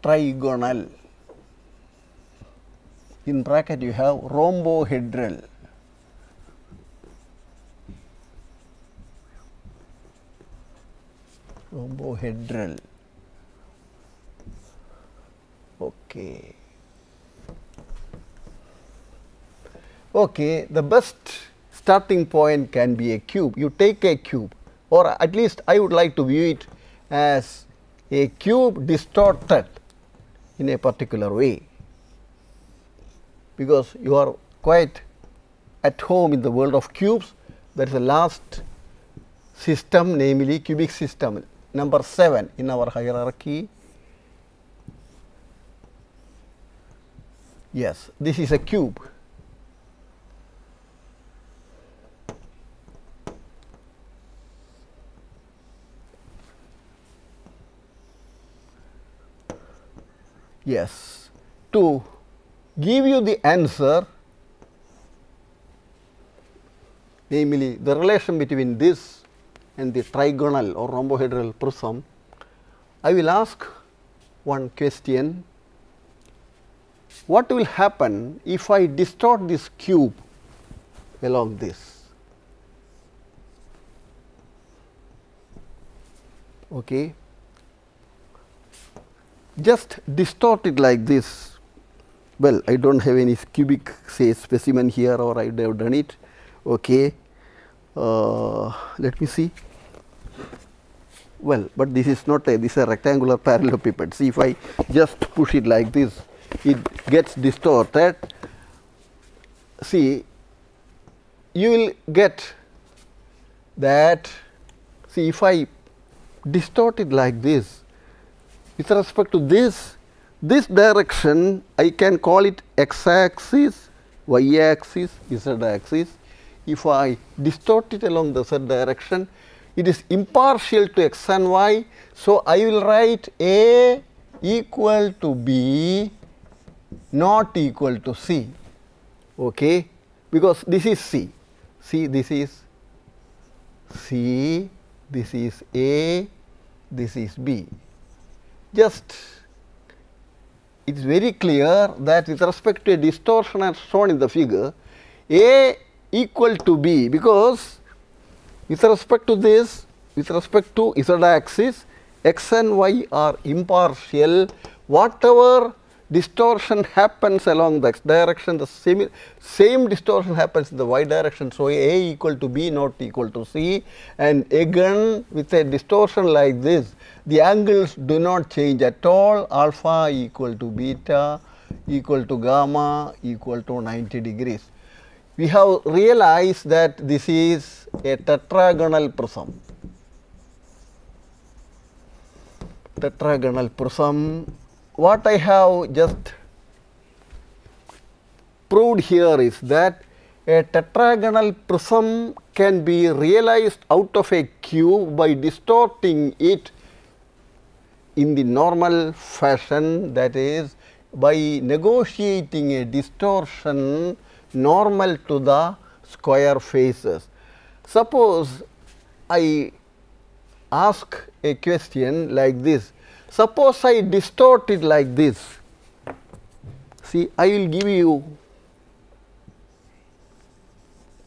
trigonal. In bracket you have rhombohedral. Rhombohedral. Okay. Okay, the best starting point can be a cube. You take a cube, or at least I would like to view it as a cube distorted in a particular way, because you are quite at home in the world of cubes. That is the last system, namely cubic system, number 7 in our hierarchy. Yes, this is a cube. Yes, to give you the answer, namely the relation between this and the trigonal or rhombohedral prism, I will ask one question: what will happen if I distort this cube along this? Okay. Just distort it like this. Well, I do not have any cubic say specimen here, or I would have done it. Okay. Let me see. Well, but this is not this is a rectangular parallelepiped. See, if I just push it like this, it gets distorted. See, you will get that. See, if I distort it like this, with respect to this direction, I can call it x axis, y axis, z axis. If I distort it along the z direction, it is impartial to x and y. So, I will write A equal to B, not equal to C, okay, because this is C. See, this is C, this is A, this is B. Just it is very clear that with respect to a distortion as shown in the figure, A equal to B, because with respect to this, with respect to z axis, x and y are impartial. Whatever distortion happens along the x direction, the same distortion happens in the y direction. So, A equal to B, not equal to C, and again with a distortion like this, the angles do not change at all. Alpha equal to beta equal to gamma equal to 90 degrees. We have realized that this is a tetragonal prism. Tetragonal prism. What I have just proved here is that a tetragonal prism can be realized out of a cube by distorting it in the normal fashion, that is by negotiating a distortion normal to the square faces. Suppose I ask a question like this. Suppose I distort it like this. See, I will give you,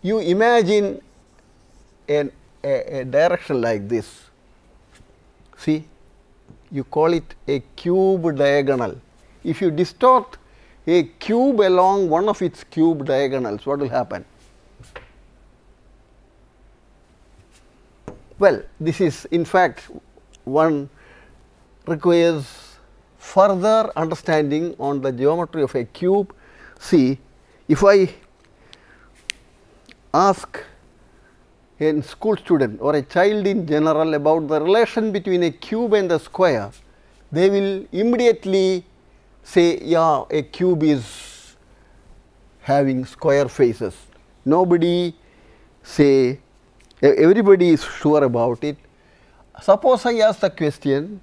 you imagine a direction like this. See, you call it a cube diagonal. If you distort a cube along one of its cube diagonals, what will happen? Well, this is in fact one requires further understanding on the geometry of a cube. See, if I ask a school student or a child in general about the relation between a cube and a square, they will immediately say, yeah, a cube is having square faces. Nobody say, everybody is sure about it. Suppose I ask the question,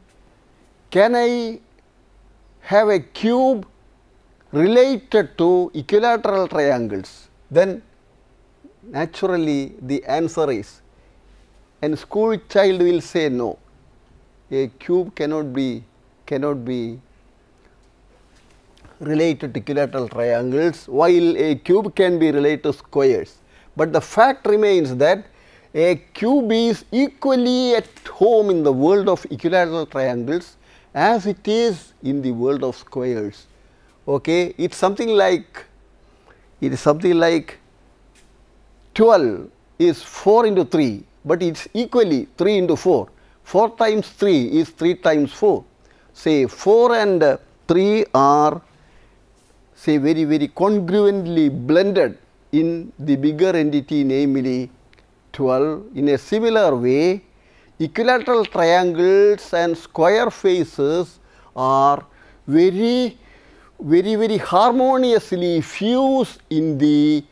can I have a cube related to equilateral triangles? Then naturally the answer is, and school child will say no, a cube cannot be related to equilateral triangles, while a cube can be related to squares. But the fact remains that a cube is equally at home in the world of equilateral triangles as it is in the world of squares. Okay. It is something like 12 is 4 into 3, but it is equally 3 into 4. 4 times 3 is 3 times 4. Say 4 and 3 are say very congruently blended in the bigger entity, namely 12. In a similar way, equilateral triangles and square faces are very harmoniously fused in the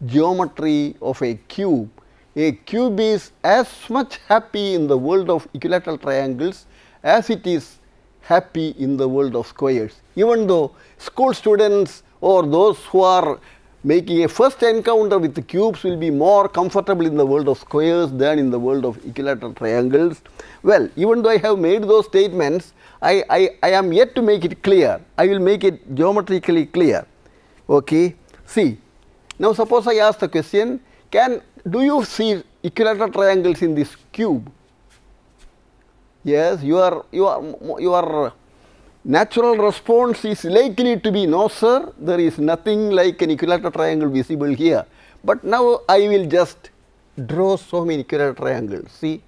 geometry of a cube. A cube is as much happy in the world of equilateral triangles as it is happy in the world of squares. Even though school students or those who are making a first encounter with the cubes will be more comfortable in the world of squares than in the world of equilateral triangles. Well, even though I have made those statements, I am yet to make it clear. I will make it geometrically clear. Okay. See, now suppose I ask the question, do you see equilateral triangles in this cube? Yes, your natural response is likely to be no sir, there is nothing like an equilateral triangle visible here. But now I will just draw so many equilateral triangles. See,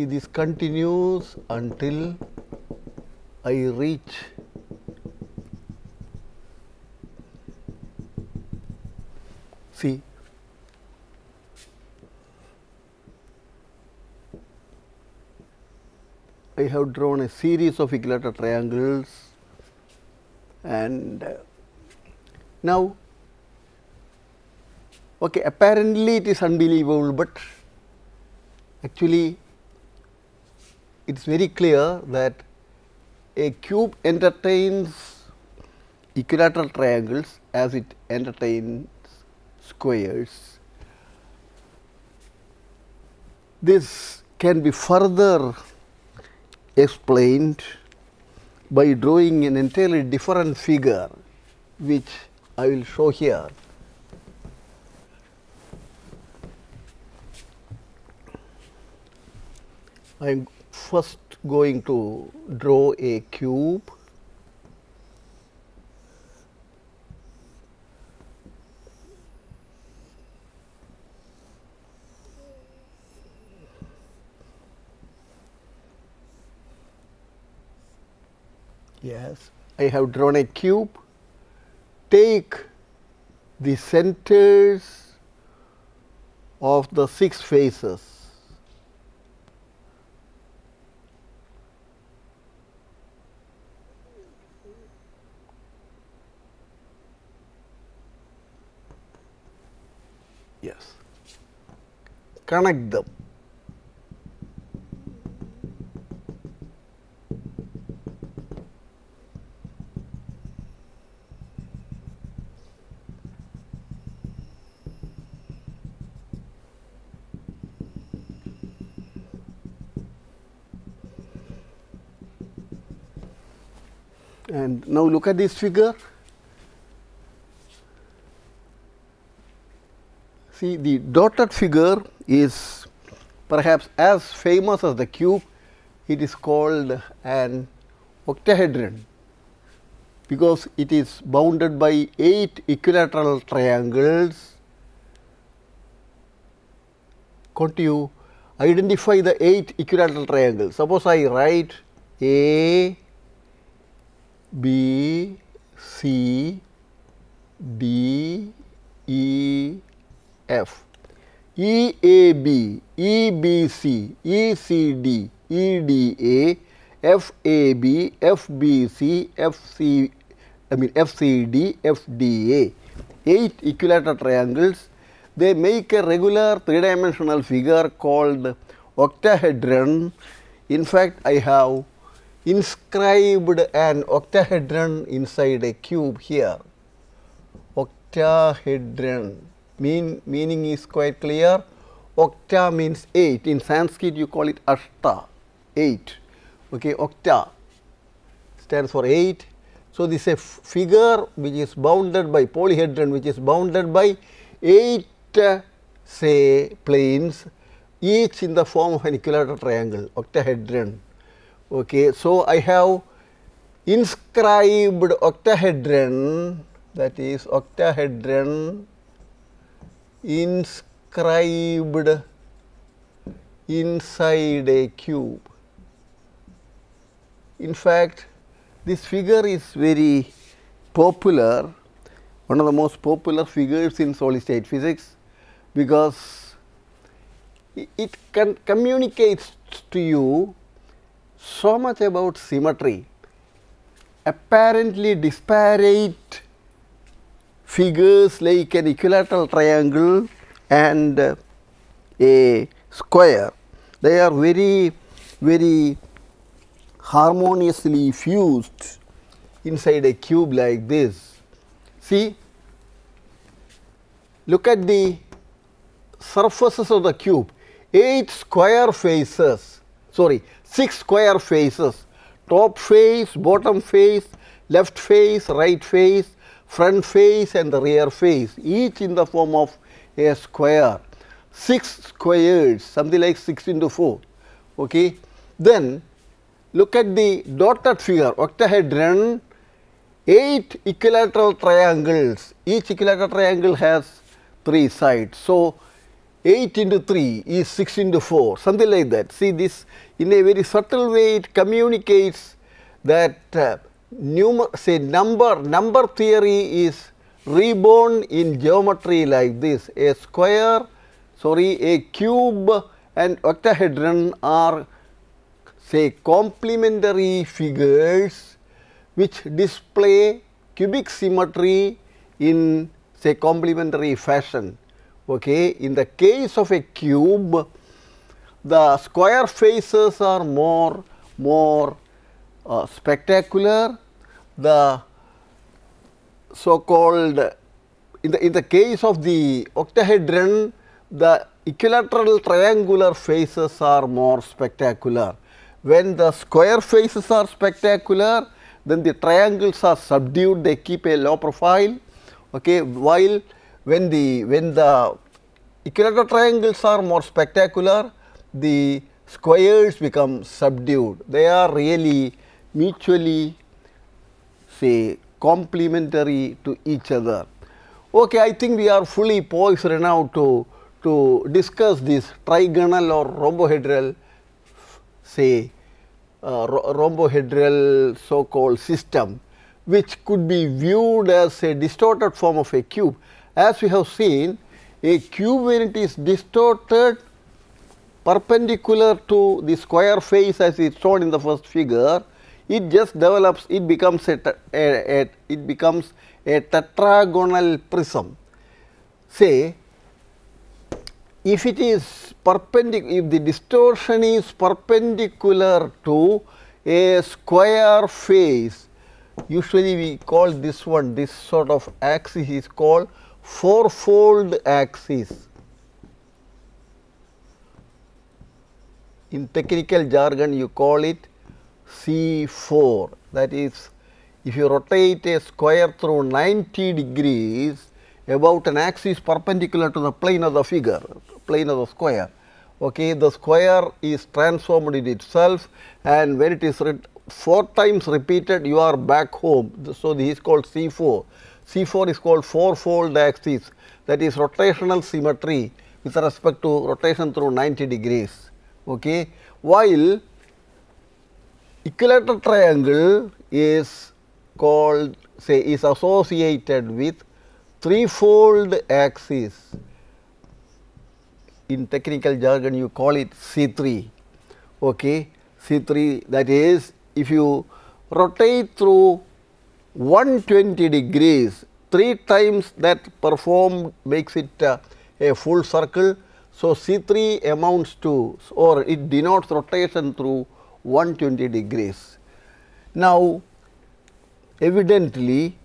this continues until I reach see I have drawn a series of equilateral triangles, and now okay, apparently it is unbelievable, but actually it is very clear that a cube entertains equilateral triangles as it entertains squares. This can be further explained by drawing an entirely different figure, which I will show here. I am first going to draw a cube. Yes, I have drawn a cube. Take the centers of the 6 faces. Yes, connect them. And now look at this figure. See, the dotted figure is perhaps as famous as the cube. It is called an octahedron because it is bounded by 8 equilateral triangles. Can't you identify the 8 equilateral triangles? Suppose I write A, B, C, D, E, F. EAB, EBC, ECD, EDA, FAB, FBC, FCD, FDA. 8 equilateral triangles. They make a regular 3-dimensional figure called octahedron. In fact, I have inscribed an octahedron inside a cube here. Octahedron meaning is quite clear. Octa means 8. In Sanskrit you call it ashta, 8. Okay, octa stands for 8. So, this is a figure which is bounded by polyhedron, which is bounded by 8 say planes, each in the form of an equilateral triangle, octahedron. Okay. So, I have inscribed octahedron, that is octahedron inscribed inside a cube. In fact, this figure is very popular, one of the most popular figures in solid state physics, because it can communicates to you so much about symmetry. Apparently disparate figures like an equilateral triangle and a square, they are very harmoniously fused inside a cube like this. See, look at the surfaces of the cube, 6 square faces, top face, bottom face, left face, right face, front face and the rear face, each in the form of a square, 6 squares, something like 6 into 4. Okay. Then look at the dotted figure, octahedron, 8 equilateral triangles, each equilateral triangle has 3 sides. So, 8 into 3 is 6 into 4, something like that. See, this in a very subtle way it communicates that number theory is reborn in geometry like this. A cube and octahedron are say complementary figures which display cubic symmetry in say complementary fashion. Okay. In the case of a cube, the square faces are more spectacular. The so called in the case of the octahedron, the equilateral triangular faces are more spectacular. When the square faces are spectacular, then the triangles are subdued, they keep a low profile. Okay. While when the equilateral triangles are more spectacular, the squares become subdued. They are really mutually say complementary to each other. Okay, I think we are fully poised now to discuss this trigonal or rhombohedral say rhombohedral so called system, which could be viewed as a distorted form of a cube. As we have seen, a cube when it is distorted perpendicular to the square face as is shown in the first figure, it just develops, it becomes a tetragonal prism. Say, if it is perpendicular, if the distortion is perpendicular to a square face, usually we call this one, this sort of axis is called fourfold axis. In technical jargon you call it C4, that is, if you rotate a square through 90 degrees about an axis perpendicular to the plane of the figure, plane of the square. Okay, the square is transformed in itself, and when it is 4 times repeated, you are back home. So, this is called C4. C4 is called fourfold axis, that is rotational symmetry with respect to rotation through 90 degrees. Okay. While equilateral triangle is called say is associated with threefold axis. In technical jargon you call it C3. Okay. C3, that is, if you rotate through 120 degrees, 3 times that performed makes it a full circle. So, C3 amounts to, or it denotes rotation through 120 degrees. Now, evidently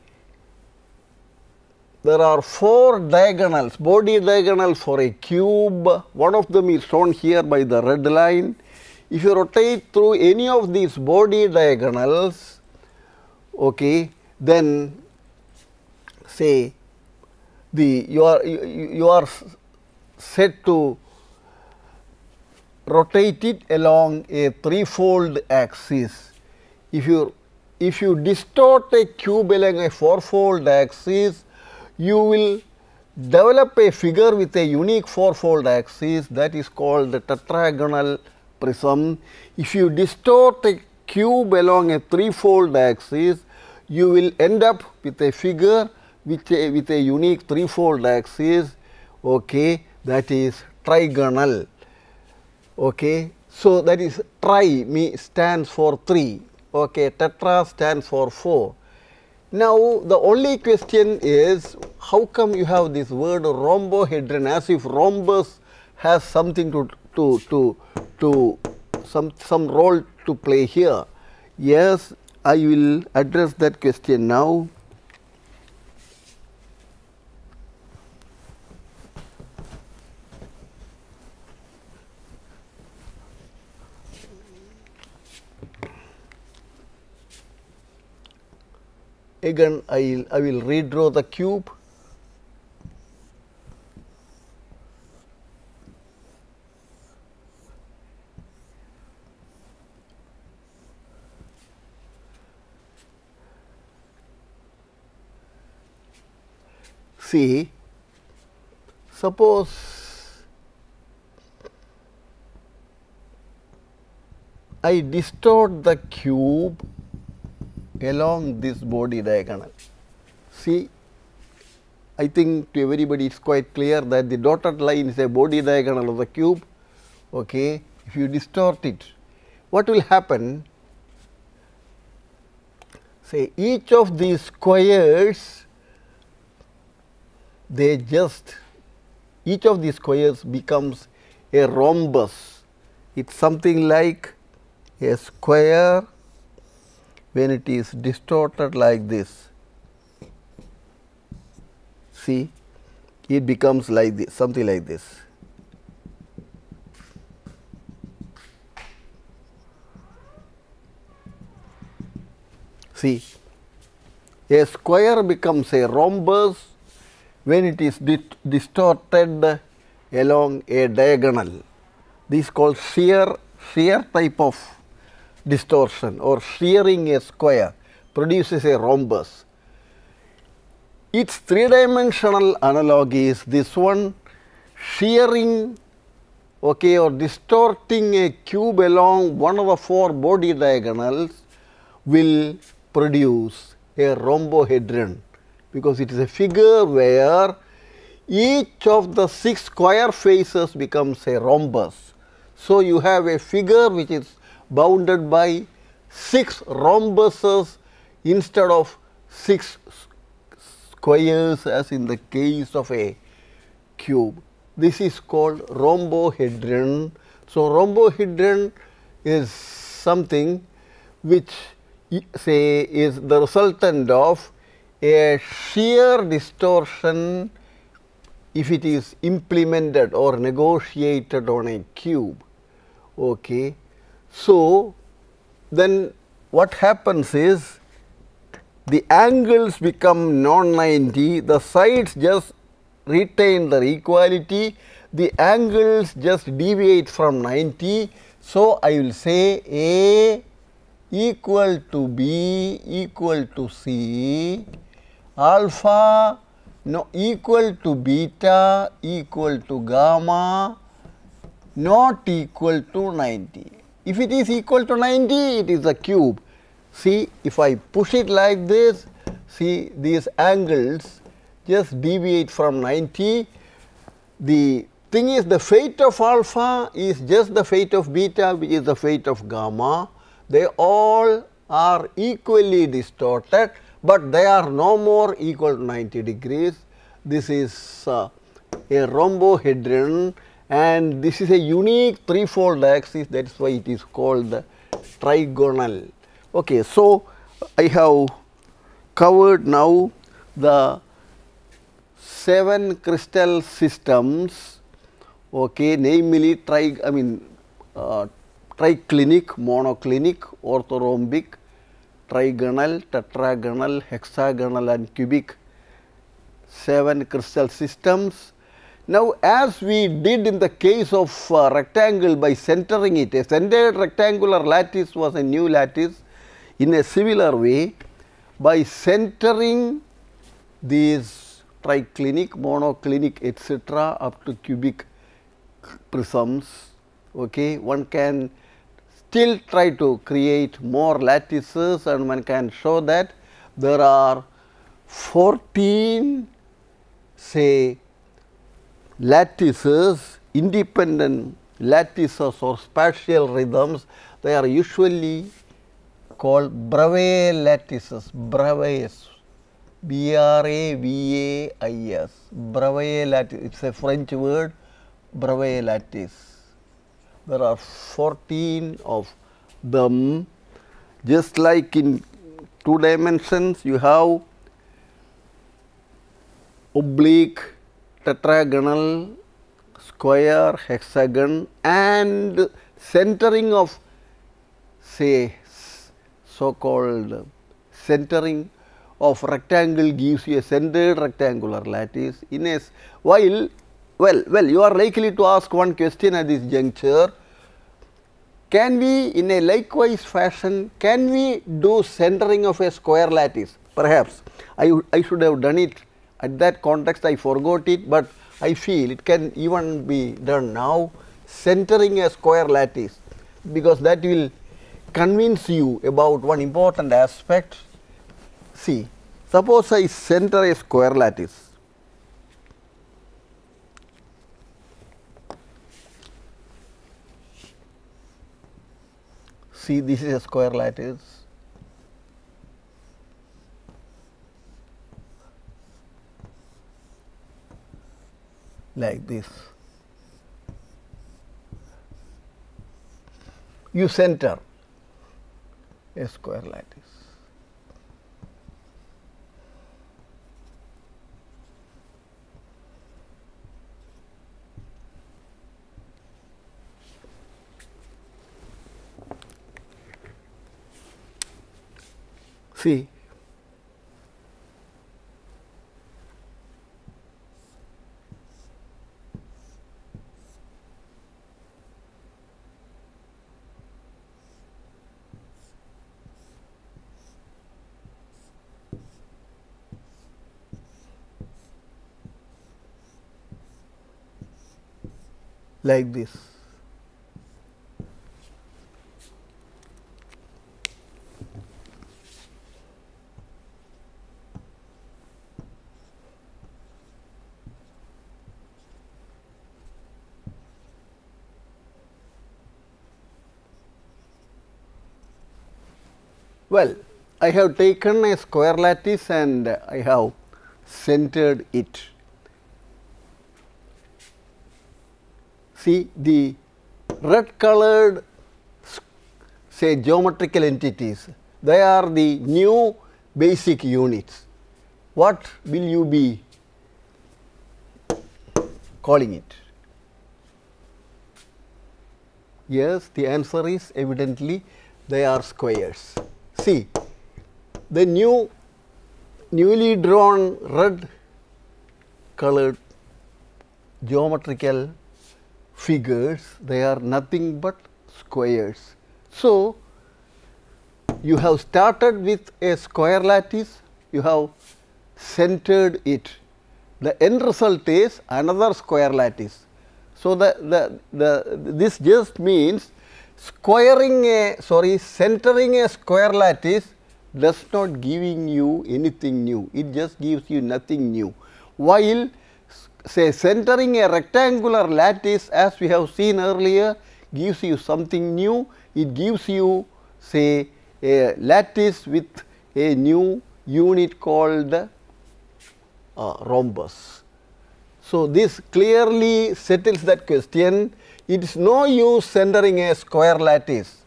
there are 4 diagonals, body diagonals for a cube. One of them is shown here by the red line. if you rotate through any of these body diagonals, okay, then say you are set to rotate it along a threefold axis. If you distort a cube along a fourfold axis, you will develop a figure with a unique fourfold axis, that is called the tetragonal prism. If you distort a cube along a threefold axis, you will end up with a figure with a unique threefold axis, okay, that is trigonal. Okay. So, that is tri stands for 3, okay, tetra stands for 4. Now, the only question is, how come you have this word rhombohedron, as if rhombus has something some role to play here? Yes, I will address that question now. Again, I will redraw the cube. See, suppose I distort the cube along this body diagonal. See, I think to everybody it is quite clear that the dotted line is a body diagonal of the cube. Okay. If you distort it, what will happen? Say each of these squares, each of these squares becomes a rhombus. It is something like a square when it is distorted like this. See, it becomes like this, something like this. See, a square becomes a rhombus when it is distorted along a diagonal. This is called shear type of distortion, or shearing a square produces a rhombus. Its three-dimensional analog is this one, shearing, okay, or distorting a cube along one of the 4 body diagonals will produce a rhombohedron, because it is a figure where each of the 6 square faces becomes a rhombus. So, you have a figure which is bounded by 6 rhombuses instead of 6 squares as in the case of a cube. This is called rhombohedron. So, rhombohedron is something which say is the resultant of a shear distortion if it is implemented or negotiated on a cube. Okay. So, then what happens is the angles become non-90, the sides just retain their equality, the angles just deviate from 90. So, I will say A equal to B equal to C, alpha equal to beta equal to gamma not equal to 90. If it is equal to 90, it is a cube. See, if I push it like this, see these angles just deviate from 90. The thing is, the fate of alpha is just the fate of beta, which is the fate of gamma. They all are equally distorted, but they are no more equal to 90 degrees. This is a rhombohedron, and this is a unique threefold axis, that is why it is called trigonal. Okay, so, I have covered now the 7 crystal systems, okay, namely triclinic, monoclinic, orthorhombic, trigonal, tetragonal, hexagonal and cubic 7 crystal systems. Now, as we did in the case of rectangle by centering it, a centered rectangular lattice was a new lattice. In a similar way, by centering these triclinic, monoclinic etc. up to cubic prisms, okay, one can still try to create more lattices, and one can show that there are 14 say lattices, independent lattices or spatial rhythms. They are usually called Bravais lattices, Bravais, B-R-A-V-A-I-S, Bravais lattice, it is a French word, Bravais lattice. There are 14 of them. Just like in 2 dimensions, you have oblique, tetragonal, square, hexagon, and centering of say so called centering of rectangle gives you a centered rectangular lattice. In a while, well, you are likely to ask one question at this juncture: can we, in a likewise fashion, can we do centering of a square lattice? Perhaps I should have done it at that context. I forgot it, but I feel it can even be done now, centering a square lattice, because that will convince you about one important aspect. See, suppose I center a square lattice. See, this is a square lattice. Like this. You center a square lattice. See, like this. Well, I have taken a square lattice and I have centered it. See, the red colored say geometrical entities, they are the new basic units. What will you be calling it? Yes, the answer is evidently they are squares. See, the newly drawn red colored geometrical figures, they are nothing but squares. So, you have started with a square lattice, you have centered it. The end result is another square lattice. So, this just means centering a square lattice does not giving you anything new, it just gives you nothing new. While say centering a rectangular lattice, as we have seen earlier, gives you something new, it gives you say a lattice with a new unit called rhombus. So, this clearly settles that question. It is no use centering a square lattice,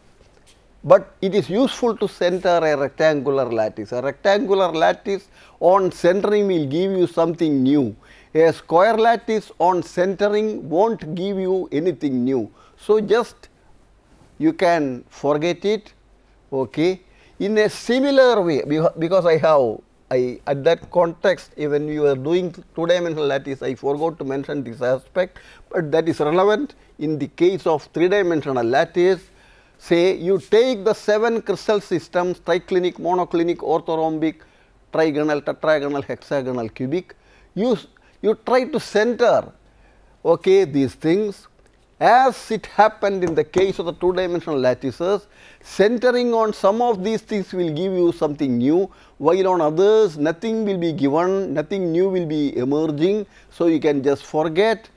but it is useful to center a rectangular lattice. A rectangular lattice on centering will give you something new. A square lattice on centering won't give you anything new. So, just you can forget it. Okay. In a similar way, because at that context, when we were doing two-dimensional lattice, I forgot to mention this aspect, but that is relevant in the case of three-dimensional lattice. Say you take the 7 crystal systems, triclinic, monoclinic, orthorhombic, trigonal, tetragonal, hexagonal, cubic. You try to center, okay, these things. As it happened in the case of the two-dimensional lattices, centering on some of these things will give you something new, while on others nothing will be given, nothing new will be emerging. So, you can just forget,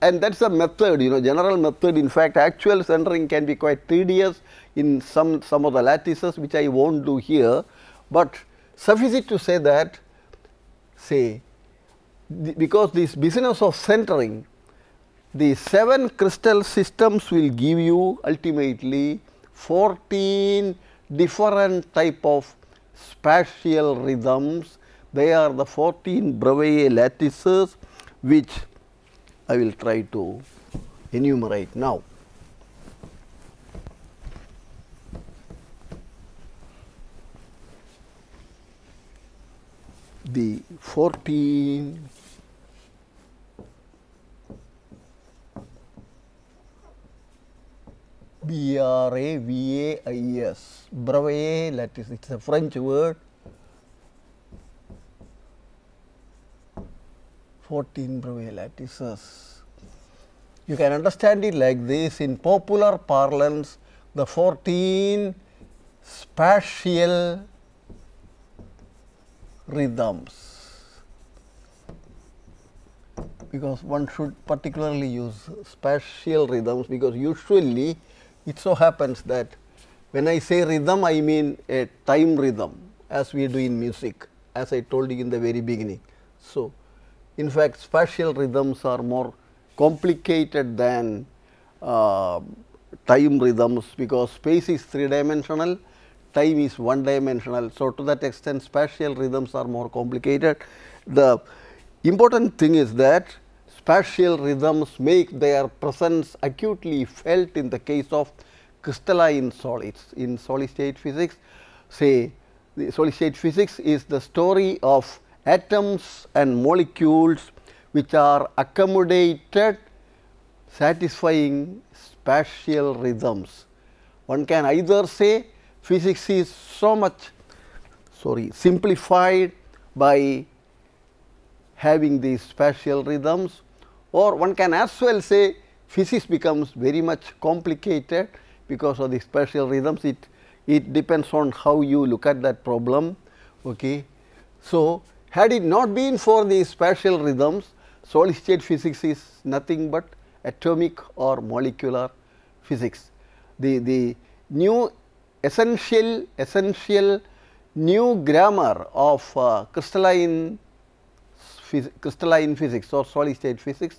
and that is a method, general method. In fact, actual centering can be quite tedious in some of the lattices, which I will not do here, but suffice it to say that, because this business of centering, the 7 crystal systems will give you ultimately 14 different type of spatial rhythms. They are the 14 Bravais lattices, which I will try to enumerate now. The 14 Bravais, Bravais lattice, it is a French word. 14 Bravais lattices. You can understand it like this: in popular parlance, the 14 spatial rhythms, because one should particularly use spatial rhythms, because usually it so happens that when I say rhythm, I mean a time rhythm, as we do in music, as I told you in the very beginning. So, in fact, spatial rhythms are more complicated than time rhythms, because space is 3-dimensional, time is 1-dimensional. So, to that extent spatial rhythms are more complicated. The important thing is that spatial rhythms make their presence acutely felt in the case of crystalline solids. In solid state physics, the solid state physics is the story of atoms and molecules which are accommodated satisfying spatial rhythms. One can either say physics is so much simplified by having these spatial rhythms, or one can as well say physics becomes very much complicated because of the spatial rhythms. It depends on how you look at that problem. Okay. So, had it not been for these spatial rhythms, solid state physics is nothing but atomic or molecular physics. The new essential new grammar of crystalline physics or solid state physics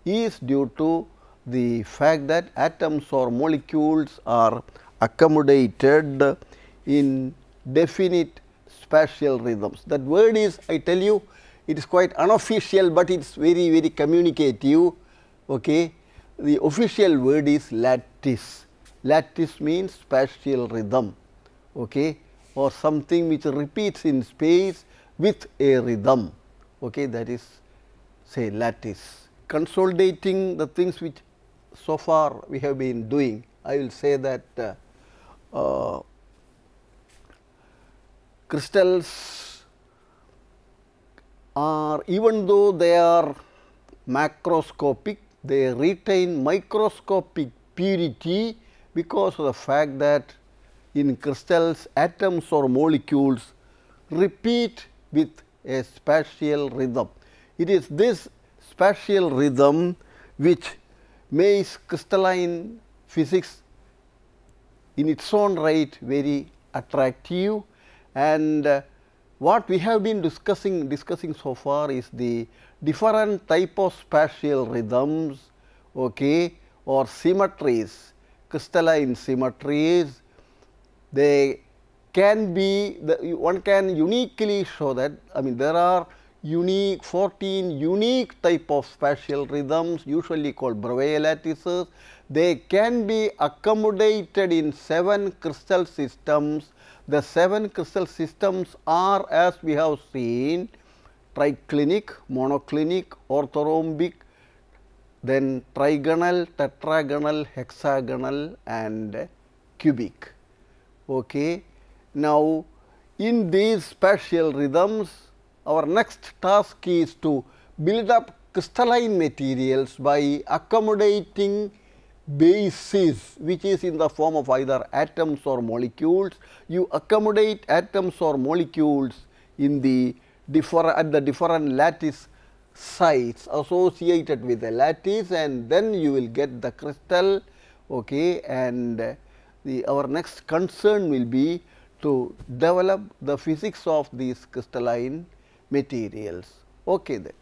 is due to the fact that atoms or molecules are accommodated in definite spatial rhythms. That word is, I tell you, it is quite unofficial, but it is very communicative. Okay. The official word is lattice. Lattice means spatial rhythm, okay, or something which repeats in space with a rhythm. Okay, that is, say, lattice. Consolidating the things which so far we have been doing, I will say that crystals are, even though they are macroscopic, they retain microscopic purity because of the fact that in crystals atoms or molecules repeat with a spatial rhythm. It is this spatial rhythm which makes crystalline physics in its own right very attractive, and what we have been discussing so far is the different type of spatial rhythms, okay, or symmetries, crystalline symmetries. They can be, one can uniquely show that, I mean, there are 14 unique type of spatial rhythms, usually called Bravais lattices. They can be accommodated in 7 crystal systems. The 7 crystal systems are, as we have seen, triclinic, monoclinic, orthorhombic, then trigonal, tetragonal, hexagonal and cubic. Okay. Now, in these spatial rhythms, our next task is to build up crystalline materials by accommodating bases, which is in the form of either atoms or molecules. You accommodate atoms or molecules in the at the different lattice sites associated with the lattice, and then you will get the crystal. Okay, and our next concern will be to develop the physics of these crystalline materials. Okay then.